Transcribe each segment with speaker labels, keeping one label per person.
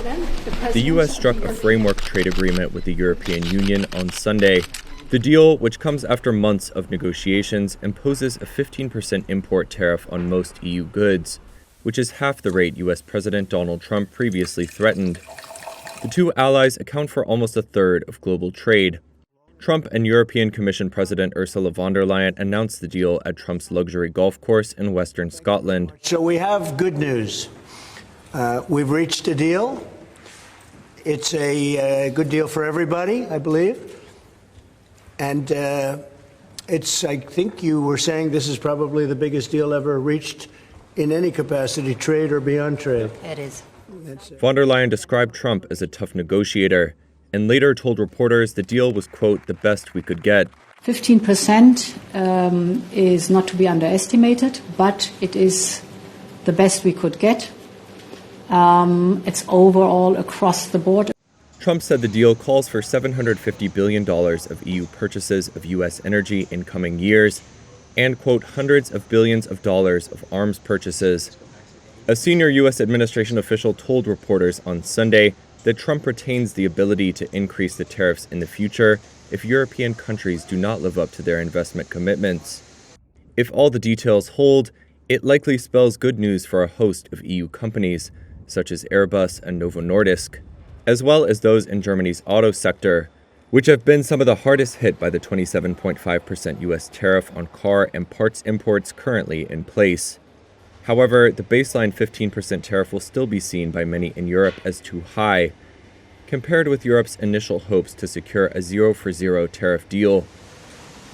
Speaker 1: The U.S. struck a framework trade agreement with the European Union on Sunday. The deal, which comes after months of negotiations, imposes a 15% import tariff on most EU goods, which is half the rate U.S. President Donald Trump previously threatened. The two allies account for almost a third of global trade. Trump and European Commission President Ursula von der Leyen announced the deal at Trump's luxury golf course in western Scotland.
Speaker 2: So we have good news. We've reached a deal. It's a good deal for everybody, I believe. And I think you were saying this is probably the biggest deal ever reached in any capacity, trade or beyond trade.
Speaker 3: It is.
Speaker 1: Von der Leyen described Trump as a tough negotiator and later told reporters the deal was, quote, the best we could get.
Speaker 4: 15% is not to be underestimated, but it is the best we could get. It's overall across the board.
Speaker 1: Trump said the deal calls for $750 billion of EU purchases of U.S. energy in coming years and, quote, hundreds of billions of dollars of arms purchases. A senior U.S. administration official told reporters on Sunday that Trump retains the ability to increase the tariffs in the future if European countries do not live up to their investment commitments. If all the details hold, it likely spells good news for a host of EU companies, such as Airbus and Novo Nordisk, as well as those in Germany's auto sector, which have been some of the hardest hit by the 27.5% U.S. tariff on car and parts imports currently in place. However, the baseline 15% tariff will still be seen by many in Europe as too high, compared with Europe's initial hopes to secure a zero-for-zero tariff deal.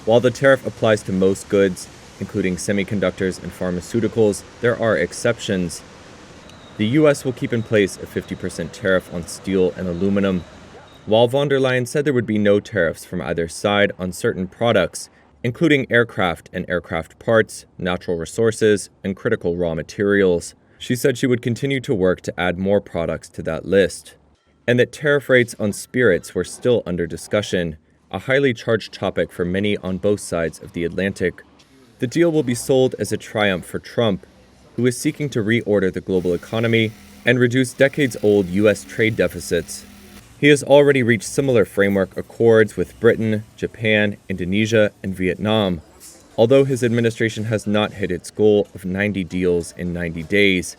Speaker 1: While the tariff applies to most goods, including semiconductors and pharmaceuticals, there are exceptions. The U.S. will keep in place a 50% tariff on steel and aluminum, while von der Leyen said there would be no tariffs from either side on certain products, including aircraft and aircraft parts, natural resources, and critical raw materials. She said she would continue to work to add more products to that list, and that tariff rates on spirits were still under discussion, a highly charged topic for many on both sides of the Atlantic. The deal will be sold as a triumph for Trump, who is seeking to reorder the global economy and reduce decades-old U.S. trade deficits. He has already reached similar framework accords with Britain, Japan, Indonesia, and Vietnam, although his administration has not hit its goal of 90 deals in 90 days.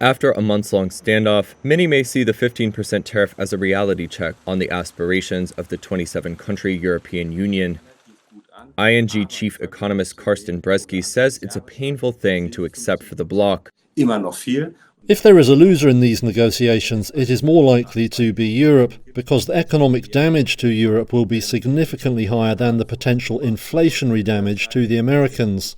Speaker 1: After a months-long standoff, many may see the 15% tariff as a reality check on the aspirations of the 27-country European Union. ING chief economist Carsten Bresky says it's a painful thing to accept for the bloc.
Speaker 5: If there is a loser in these negotiations, it is more likely to be Europe, because the economic damage to Europe will be significantly higher than the potential inflationary damage to the Americans.